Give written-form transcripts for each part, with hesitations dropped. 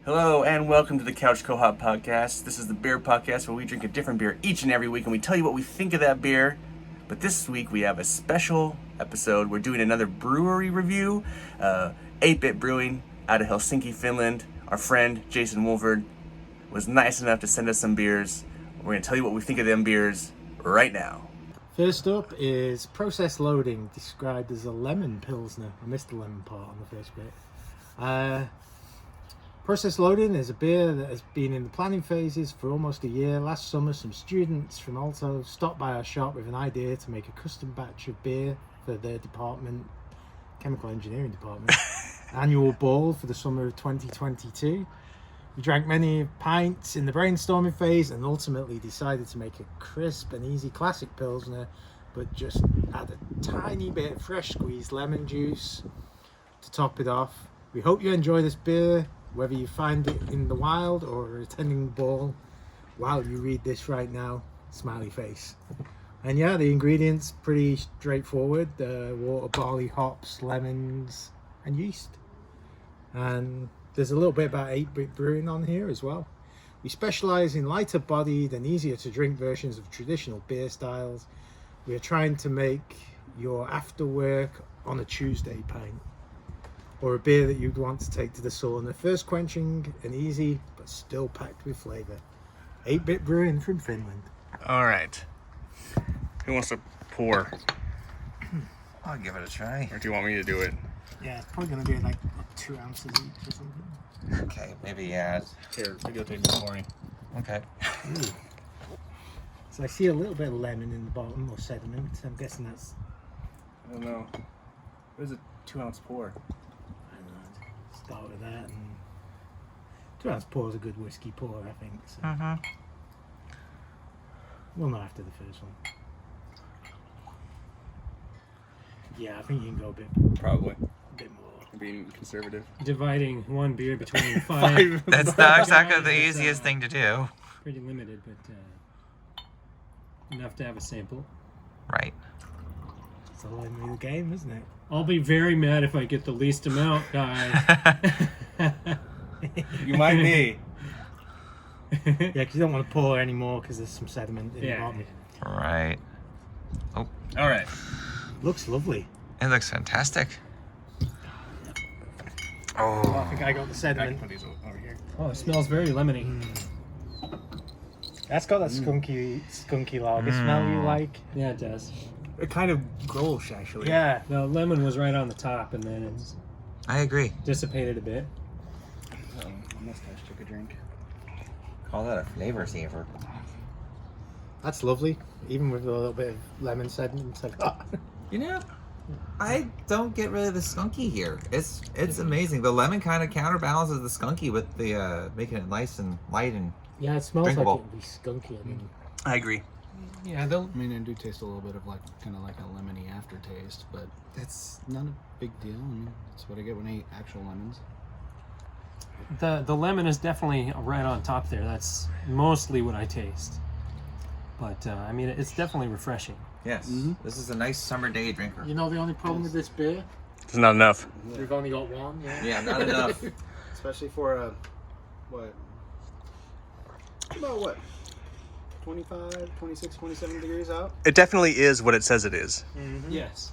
Hello and welcome to the Couch Co-op Podcast. This is the beer podcast where we drink a different beer each and every week and we tell you what we think of that beer. But this week we have a special episode. We're doing another brewery review. 8-Bit Brewing out of Helsinki, Finland. Our friend Jason Wolford was nice enough to send us some beers. We're going to tell you what we think of them beers right now. First up is Process Loading, described as a lemon pilsner. I missed the lemon part on the first bit. Process Loading is a beer that has been in the planning phases for almost a year. Last summer, some students from Alto stopped by our shop with an idea to make a custom batch of beer for their department, chemical engineering department, annual ball for the summer of 2022. We drank many pints in the brainstorming phase and ultimately decided to make a crisp and easy classic pilsner, but just add a tiny bit of fresh squeezed lemon juice to top it off. We hope you enjoy this beer, whether you find it in the wild or attending the ball while you read this right now. Smiley face. And yeah, the ingredients pretty straightforward. Water, barley, hops, lemons and yeast. And there's a little bit about 8-Bit Brewing on here as well. We specialise in lighter bodied and easier to drink versions of traditional beer styles. We are trying to make your after work on a Tuesday pint, or a beer that you'd want to take to the sauna. First quenching and easy, but still packed with flavour. 8-Bit Brewing from Finland. All right. Who wants to pour? I'll give it a try. Or do you want me to do it? Yeah, it's probably going to be like 2 ounces each or something. Okay, maybe yeah. Here, maybe I'll take the pouring. Okay. Ooh. So I see a little bit of lemon in the bottom, or sediment. I'm guessing that's... I don't know. What is a 2-ounce pour? I don't know. Start with that. And 2 ounce pour is a good whiskey pour, I think. So. Mm-hmm. Well, not after the first one. Yeah, I think you can go a bit Probably. more. Being conservative. Dividing one beer between five. That's not exactly the easiest thing to do. Pretty limited, but enough to have a sample. Right. It's all in the game, isn't it? I'll be very mad if I get the least amount, guys. You might be. Yeah, because you don't want to pour any more because there's some sediment in the Yeah. bottom. Right. All right. Looks lovely. It looks fantastic. Oh, I Oh. think I got the I can sediment. put these over here. Oh, it smells very lemony. That's got that skunky lager smell you like. Yeah, it does. It kind of gross, actually. Yeah. The lemon was right on the top, and then it's I agree. dissipated a bit. My mustache took a drink. Call that a flavor saver. That's lovely. Even with a little bit of lemon sediment. It's like, oh. You know, I don't get really the skunky here. It's amazing. The lemon kind of counterbalances the skunky with the making it nice and light and Yeah, it smells drinkable. like it would be skunky. I mean, I agree. Yeah, I mean, I do taste a little bit of like kind of like a lemony aftertaste, but it's not a big deal. I mean, that's what I get when I eat actual lemons. the lemon is definitely right on top there. That's mostly what I taste. But I mean, it's definitely refreshing. Yes. This is a nice summer day drinker. you know the only problem with this beer? It's not enough. We've only got one. Yeah. Yeah, not enough. Especially for what? About what? 25, 26, 27 degrees out? It definitely is what it says it is. Yes.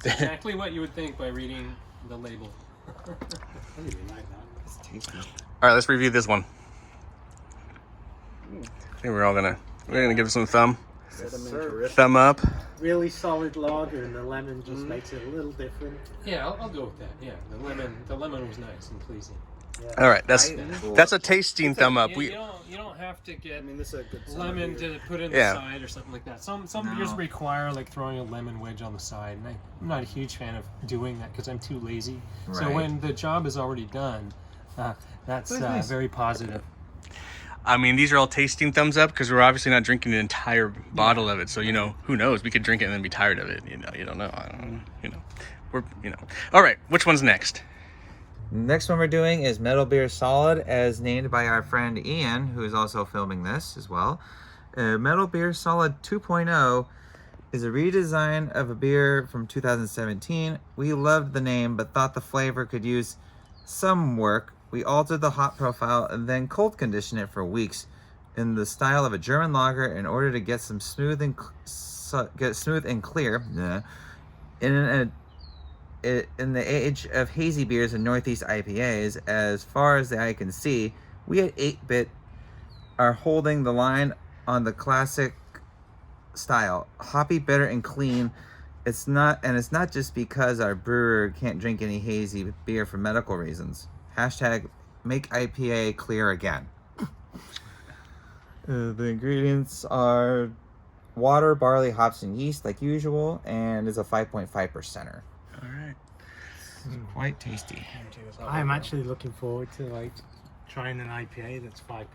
It's exactly what you would think by reading the label. I really like that. It's tasty. All right, let's review this one. I think we're gonna give it some thumb Sediment. up. Really solid lager, and the lemon just makes it a little different. Yeah, I'll go with that. Yeah, the lemon was nice and pleasing. All right, that's a tasting thumb up. You don't have to get I mean, this is a good summer lemon beer. to put in Yeah. the side or something like that. Some No. beers require like throwing a lemon wedge on the side, and I'm not a huge fan of doing that because I'm too lazy. So Right. when the job is already done, that's nice. very positive. I mean, these are all tasting thumbs up because we're obviously not drinking an entire bottle of it. So who knows? We could drink it and then be tired of it. You don't know. I don't know. All right, which one's next? Next one we're doing is Metal Beer Solid, as named by our friend Ian, who is also filming this as well. Metal Beer Solid 2.0 is a redesign of a beer from 2017. We loved the name, but thought the flavor could use some work We altered the hop profile and then cold conditioned it for weeks in the style of a German lager in order to get some smooth and clear. In the age of hazy beers and Northeast IPAs, as far as the eye can see, we at 8-Bit are holding the line on the classic style, hoppy, bitter, and clean. It's not just because our brewer can't drink any hazy beer for medical reasons. Hashtag make IPA clear again. The ingredients are water, barley, hops, and yeast like usual, and is a 5.5%er. All right. Quite tasty. I'm actually looking forward to like trying an IPA that's 5.5.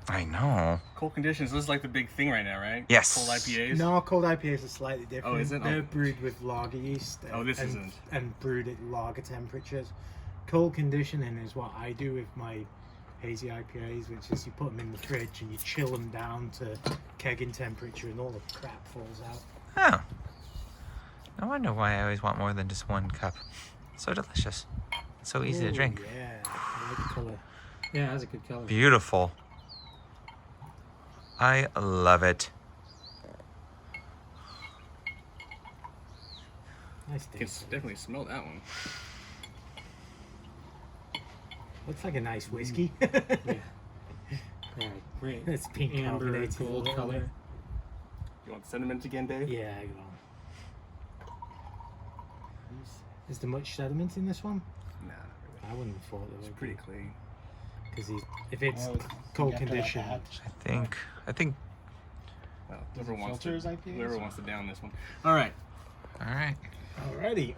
I know. Cold conditions. This is like the big thing right now, right? Yes. Cold IPAs. No, cold IPAs are slightly different. Oh, is it? They're Oh. brewed with lager yeast. Oh, this and, isn't. And brewed at lager temperatures. Cold conditioning is what I do with my hazy IPAs, which is you put them in the fridge and you chill them down to kegging temperature and all the crap falls out. Oh. No wonder why I always want more than just one cup. So delicious. So easy to Ooh, drink. Yeah, I like the colour. Yeah, that's a good color. Beautiful. I love it. Nice You can taste. definitely smell that one. Looks like a nice whiskey. Yeah, great. It's pink Amber carbonated a gold little color. bit. You want sediment again, Dave? Yeah, I will. Is there much sediment in this one? Nah, not really. I wouldn't have thought there It's would pretty be. clean. Because if it's Why would cold you have to have condition, that? I think. Well, Does whoever it wants to, filter his IPAs? whoever wants to down this one. All right. All right. alrighty.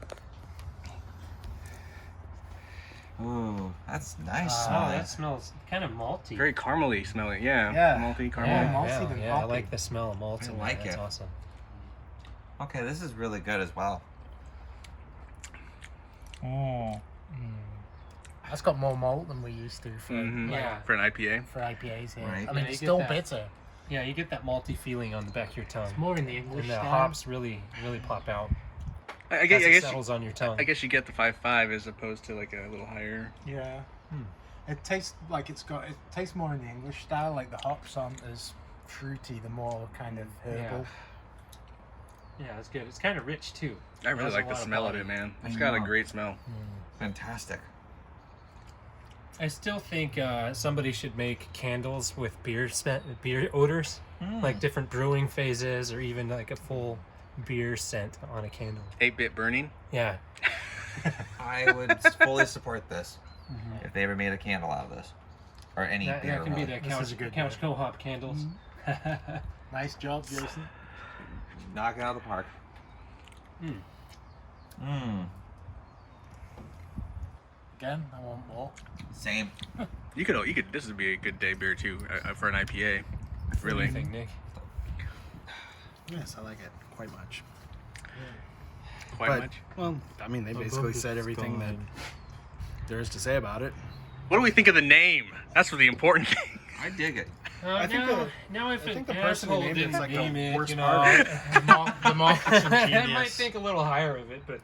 Ooh, that's nice. Oh, smelling. that smells kind of malty. Very caramely smelling. Yeah. Yeah. Malty, caramely. yeah, malty yeah, than yeah, I hoppy. like the smell of malt. I in like that. That's it. awesome. Okay, this is really good as well. Oh. That's got more malt than we used to for Mhm. Yeah. For an IPA. for IPAs here. Right. I mean, Yeah, it's you still get that. bitter. Yeah, you get that malty feeling on the back of your tongue. It's more in the English And the style. hops really pop out I as guess, it I guess, settles on your tongue. I guess you get the 5.5 as opposed to like a little higher. Yeah. It tastes like it tastes more in the English style. Like the hops aren't as fruity. The more kind of herbal. Yeah, it's good. It's kind of rich too. I really Has a like the lot of smell of body. it, man. I It's got a know. great smell. Fantastic. I still think somebody should make candles with beer odors, like different brewing phases, or even like a full beer scent on a candle. 8-bit burning. Yeah, I would fully support this if they ever made a candle out of this, or any that, beer. that can be really. the This is a good couch co-op candles. Nice job, Jason. Knock it out of the park. Again, I want more. Same. You could. This would be a good day beer too for an IPA. What do Really. you think, Nick? Yes, I like it quite much. Quite But- much. Well, I mean, they basically said everything that there is to say about it. What do we think of the name? That's the important thing. I dig it. I think now if I think an the person who asshole named didn't it's like the name it, worst you know, part The marketing I genius. might think a little higher of it, but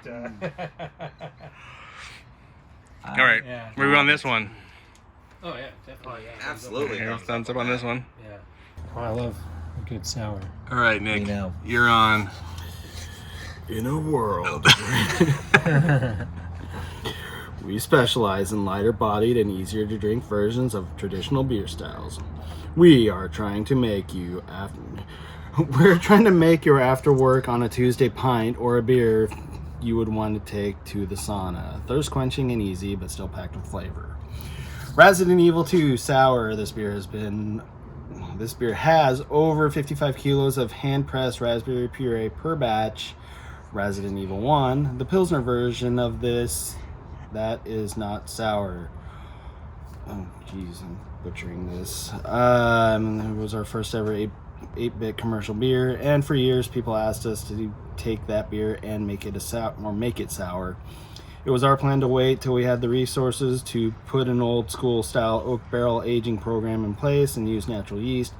All right. Yeah. Where are we on this one? oh yeah, definitely. Absolutely. Here, thumbs up on this one. Yeah. Oh, I love a good sour. All right, Nick. We know. You're on. In a world, we specialize in lighter-bodied and easier-to-drink versions of traditional beer styles. We are trying to make you We're trying to make your after work on a Tuesday pint or a beer you would want to take to the sauna. Thirst quenching and easy, but still packed with flavor. Resident Evil 2 Sour. This beer has over 55 kilos of hand-pressed raspberry puree per batch. Resident Evil 1, the Pilsner version of this, that is not sour. Oh, jeez, I'm butchering this. It was our first ever 8-bit commercial beer, and for years people asked us to take that beer and make it sour. It was our plan to wait till we had the resources to put an old school style oak barrel aging program in place and use natural yeast,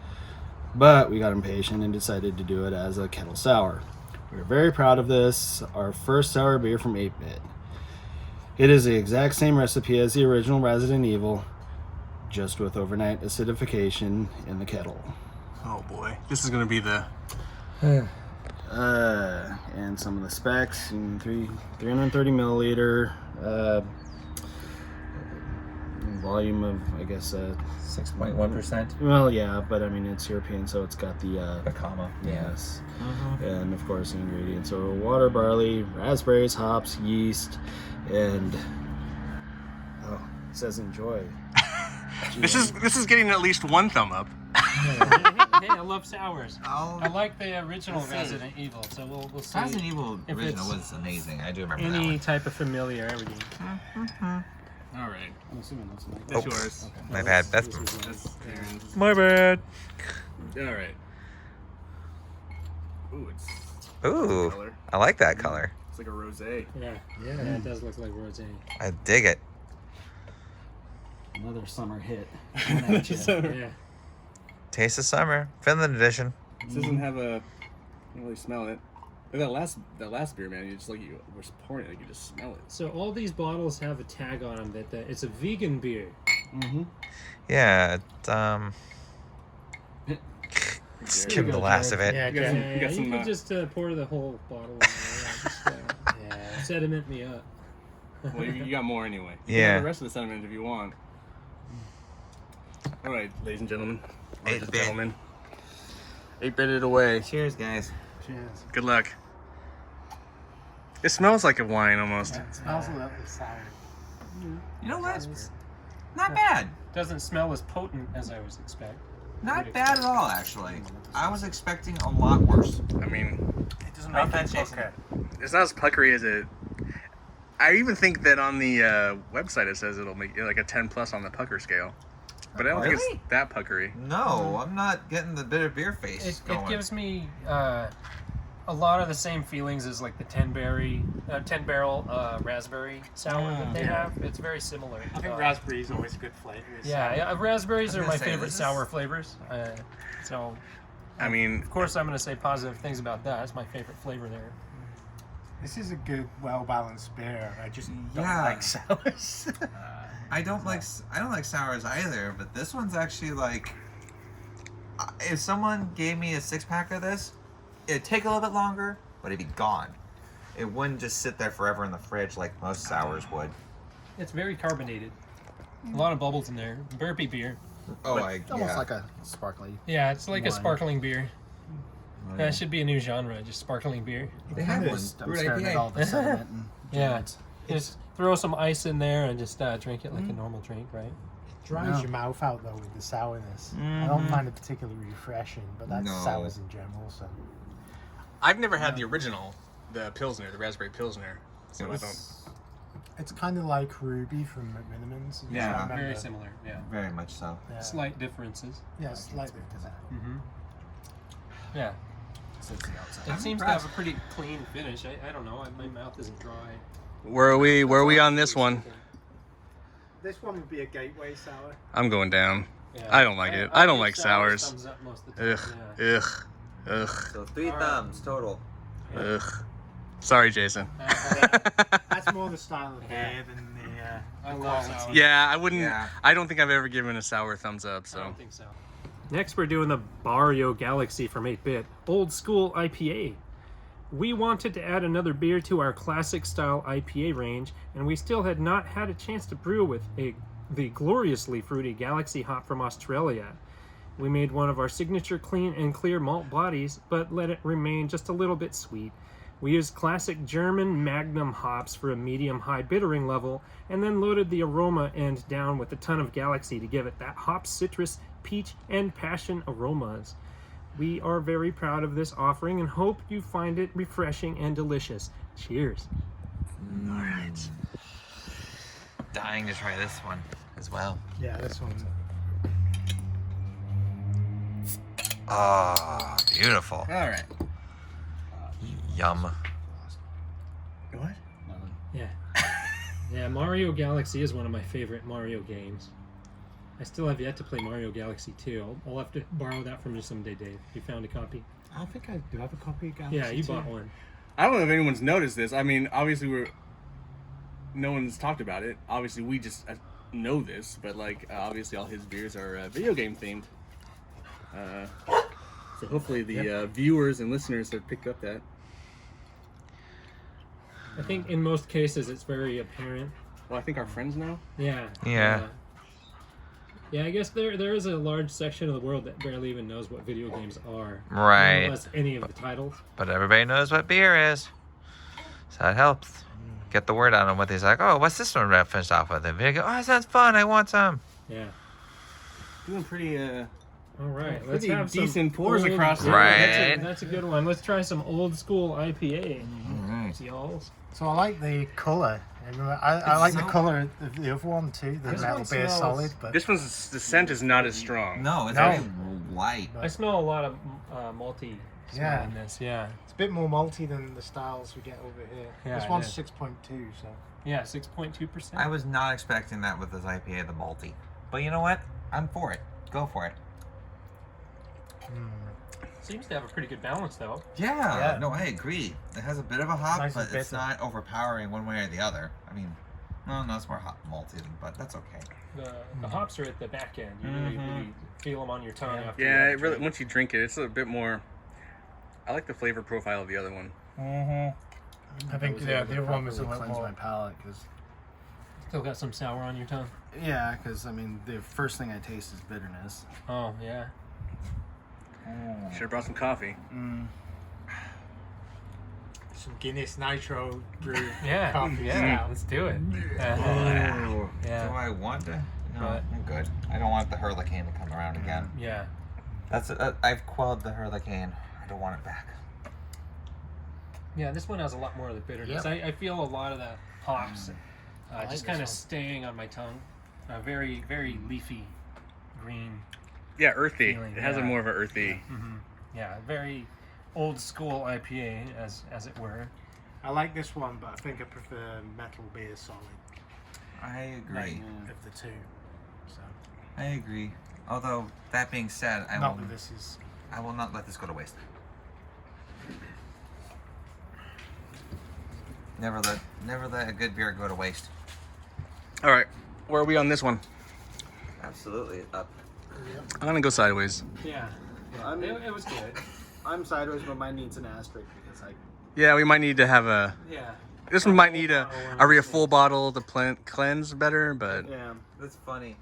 but we got impatient and decided to do it as a kettle sour. We're very proud of this, our first sour beer from 8-bit. It is the exact same recipe as the original Resident Evil, just with overnight acidification in the kettle. Oh boy, this is gonna be the. And some of the specs: 330 milliliter, volume of, I guess, 6.1%. well, yeah, but I mean it's European, so it's got the A comma. yes, and of course the ingredients are water, barley, raspberries, hops, yeast, and it says enjoy. This is getting at least one thumb up. Hey, I love sours. Oh. I like the original Resident Evil, so we'll see. Resident Evil if original it's was amazing. I do remember that any one. type of familiarity. All right, I'm assuming that's Mike. that's yours. My bad. That's That's Aaron's. my bad. All right. Ooh, it's Ooh, color. I like that color. It's like a rosé. Yeah, it does look like rosé. I dig it. Another summer hit. Yeah. Taste of Summer, Finland edition. This doesn't have a. You don't really smell it. Like that last beer, man. You just you were pouring it, like you just smell it. So all these bottles have a tag on them that it's a vegan beer. Mm-hmm. Yeah, There give you the go, last of it. Yeah, You got some- you got you some, can just pour the whole bottle in there. Just, sediment me up. Well, you got more anyway. You can Yeah. have the rest of the sentiment if you want. All right, ladies and gentlemen. Ladies and 8-bit. gentlemen. 8-bit it away. Cheers, guys. Cheers. Good luck. It smells like a wine almost. It smells a little sour. You know what? Not bad. Doesn't smell as potent as I was expecting. Not bad at all, actually. I was expecting a lot worse. I mean, It doesn't make sense, Jason. it's not as puckery as it. I even think that on the website it says it'll make it like a 10 plus on the pucker scale. But I don't think Really? it's that puckery. No, I'm not getting the bitter beer face It going. gives me a lot of the same feelings as like the 10 barrel raspberry sour that they have. It's very similar. I think raspberry is always a good flavor. Yeah, raspberries I was are my gonna say, favorite this is- sour flavors. So, I mean, of course, I'm going to say positive things about that. It's my favorite flavor there. This is a good, well-balanced beer. I just don't Yeah. like sours. I don't like sours either, but this one's actually like, if someone gave me a 6-pack of this, it'd take a little bit longer, but it'd be gone. It wouldn't just sit there forever in the fridge like most sours would. It's very carbonated. A lot of bubbles in there. Burpee beer. Oh, Almost like a sparkly. Yeah, it's like a Wine. sparkling beer. That should be a new genre, just sparkling beer. They have one. I'm Brewed staring at all IPA. the sediment and Yeah. germs. Just throw some ice in there and just drink it like a normal drink, right? Dries No. your mouth out though with the sourness. I don't find it particularly refreshing, but that's No. sours in general. So I've never had the original, the Pilsner, the raspberry Pilsner. So I don't. it's kind of like Ruby from McMinimans. Yeah. Very similar, yeah. Very much so. Yeah, Slight differences. yeah, slightly to that. Mm-hmm. Yeah. So it's the outside. It seems to have a pretty clean finish. I don't know. My mouth isn't dry. Where are we? Where are we on this one? This one would be a gateway sour. I'm going down. Yeah. I don't like it. I don't give like sours. Thumbs up most of the Ugh, time. Yeah. ugh, ugh, So 3 All right. thumbs total. ugh. Sorry, Jason. That's more the style of beer than the I love quality. sour. Yeah, I wouldn't. Yeah. I don't think I've ever given a sour thumbs up. I So don't think so. Next, we're doing the Barrio Galaxy from 8-Bit, old school IPA. We wanted to add another beer to our classic style IPA range, and we still had not had a chance to brew with the gloriously fruity Galaxy hop from Australia. We made one of our signature clean and clear malt bodies, but let it remain just a little bit sweet. We used classic German Magnum hops for a medium-high bittering level, and then loaded the aroma end down with a ton of Galaxy to give it that hop, citrus, peach, and passion aromas. We are very proud of this offering and hope you find it refreshing and delicious. Cheers. All right. Dying to try this one as well. Yeah, this one. Ah, beautiful. all right. Yum. What? Yeah. Yeah, Mario Galaxy is one of my favorite Mario games. I still have yet to play Mario Galaxy 2. I'll have to borrow that from you someday, Dave. You found a copy? I think I do have a copy of Galaxy. Yeah, you 2. bought one. I don't know if anyone's noticed this. I mean, obviously no one's talked about it. Obviously, we just know this, but like obviously all his beers are video game themed. So hopefully the viewers and listeners have picked up that. I think in most cases it's very apparent. Well, I think our friends know. Yeah. Yeah. Yeah, I guess there is a large section of the world that barely even knows what video games are. Right. Unless any of the titles. But everybody knows what beer is. So it helps get the word out on what he's like. Oh, what's this one referenced off of? The video? Oh, that sounds fun. I want some. Yeah. Doing pretty All right. Let's pretty have some decent pours old- across the Right. That's a good one. Let's try some old school IPA. All right. Y'all. So I like the colour. I like the so- colour of the other one too, the This metal one beer smells- solid. But This one's the scent is not as strong. No, it's No. very light. I smell a lot of malty smell Yeah. in this. Yeah. it's a bit more malty than the styles we get over here. Yeah, This it one's is. 6.2, so Yeah, 6.2%. I was not expecting that with this IPA, the malty. But you know what? I'm for it. Go for it. Seems to have a pretty good balance though. Yeah. Yeah. No, I agree. It has a bit of a hop, Nice and but it's bitter. not overpowering one way or the other. I mean, no, it's more hot malty, but that's okay. The hops are at the back end. You really feel them on your tongue after. Yeah, you it really once you drink it, it's a bit more. I like the flavor profile of the other one. I think the other one was a little cleanse more. my palate because Still got some sour on your tongue. I mean the first thing I taste is bitterness. Oh yeah. Should have brought some coffee. Some Guinness Nitro brew. Yeah. Coffee. Yeah. Let's do it. Oh, Yeah. Do I want to? No, But- I'm good. I don't want the hurricane to come around again. Yeah. That's I've quelled the hurricane. I don't want it back. Yeah. This one has a lot more of the bitterness. Yep. I feel a lot of the hops like just this kind one. of staying on my tongue. Very very leafy, green. Yeah, earthy. Feeling, It has a yeah. more of an earthy. Yeah. Very old school IPA as it were. I like this one, but I think I prefer metal beer solid I agree. of the two. So I agree. Although that being said, not that this is. I will not let this go to waste. Never let a good beer go to waste. All right, where are we on this one? Absolutely up. I'm gonna go sideways. Yeah. I'm- It was good. I'm sideways, but mine needs an asterisk because I. Yeah, we might need to have a. Yeah. This one might need a full bottle to cleanse better, but Yeah. That's funny.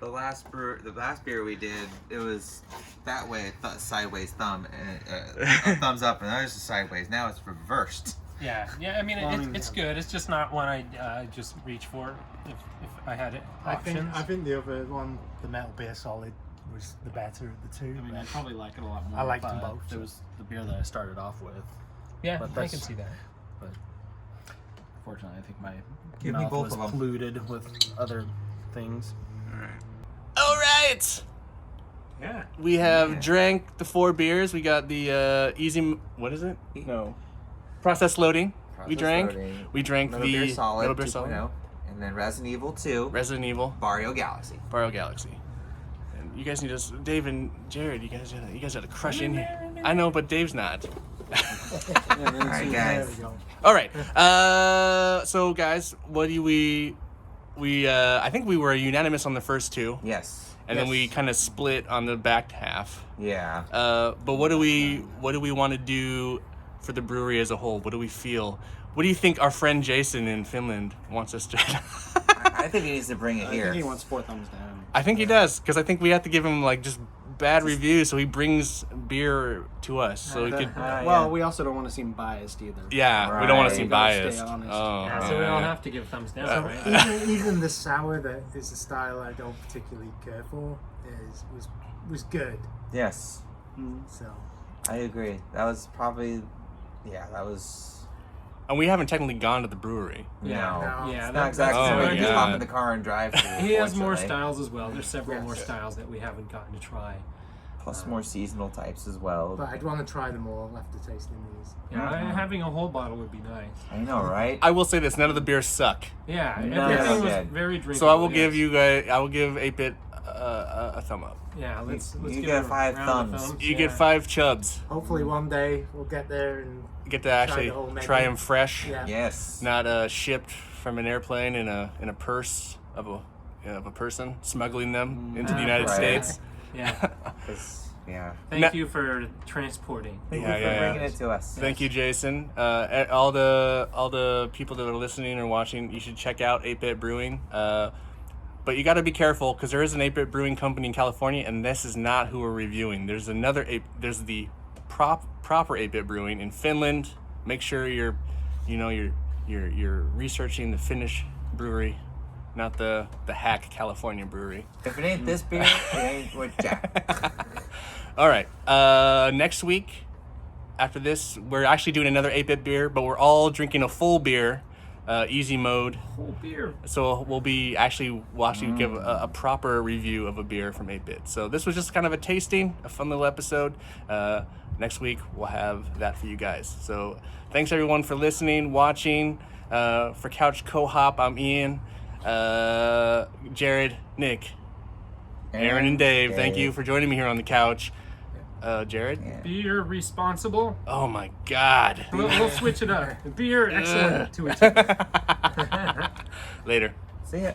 The last beer we did, it was that way, sideways thumb, a thumbs up, and that was just sideways. Now it's reversed. Yeah, I mean, Well, I mean, it's good. It's just not one I just reach for if I had it options. I think the other one, the metal beer solid, was the better of the two. I mean, I but probably like it a lot more. I liked them but both, It so. was the beer that I started off with. yeah, but I that's- can see that. But fortunately, I think my Give me mouth both was of 'em. polluted with other things. all right. Yeah. We have drank the 4 beers. We got the easy. What is it? No, process loading. We drank. We drank Metal the Beer Solid Metal Beer 2.0, Solid, and then Resident Evil 2, Resident Evil, Barrio Galaxy. Barrio Galaxy. And you guys need to. Dave and Jared, you guys got to crush in here. I know, but Dave's not. All right, there guys. we go. All right. So guys, what do we? I think we were unanimous on the first 2, Yes. and then we kind of split on the back half. Yeah. But what do we want to do for the brewery as a whole? What do we feel? What do you think our friend Jason in Finland wants us to? I think he needs to bring it I here. think he wants 4 thumbs down. I think he does, because I think we have to give him like just bad reviews, so he brings beer to us, so we could. Well, we also don't want to seem biased either. Yeah, we don't want Right. to seem You gotta stay biased. honest. Oh, Yeah, so we don't have to give thumbs down, right? even the sour that is the style I don't particularly care for was good. Yes, So I agree. That was probably, that was. And we haven't technically gone to the brewery. Yeah. No. Yeah, Not that's exactly. Oh, so we my just hop God. in the car and drive. He has more unfortunately. styles as well. There's several Yes. more styles that we haven't gotten to try. Plus more seasonal types as well. but I'd want to try them all after tasting these. Yeah, having a whole bottle would be nice. I know, right? I will say this: none of the beers suck. Yeah, No, everything that's was good. very drinkable. So I will yes. give you guys. I will give 8-Bit a thumb up. Yeah, let's You give get it a 5 round of thumbs. You yeah. get 5 chubs. Hopefully one day we'll get there and Get to actually the whole menu. try them fresh, yeah. Yes. not shipped from an airplane in a purse of a person, smuggling them into the United right. States. Yeah. 'Cause, yeah. Thank you for transporting. Thank Yeah, you for yeah, bringing yeah. it to us. Thank you, Jason. All the people that are listening or watching, you should check out 8-Bit Brewing. But you got to be careful because there is an 8-Bit Brewing company in California, and this is not who we're reviewing. There's there's the proper 8-Bit Brewing in Finland. Make sure you're researching the Finnish brewery, not the hack California brewery. If it ain't this beer, it ain't with Jack. All right. Next week, after this, we're actually doing another 8-Bit beer, but we're all drinking a full beer, easy mode. Whole beer. So we'll give a proper review of a beer from 8-Bit. So this was just kind of a tasting, a fun little episode. Next week, we'll have that for you guys. So thanks, everyone, for listening, watching. For Couch Co-Hop, I'm Ian, Jared, Nick, Aaron, and Dave. Thank you for joining me here on the couch. Jared? Yeah. Beer responsible. Oh, my God. We'll switch it up. Beer excellent to a T. Later. See ya.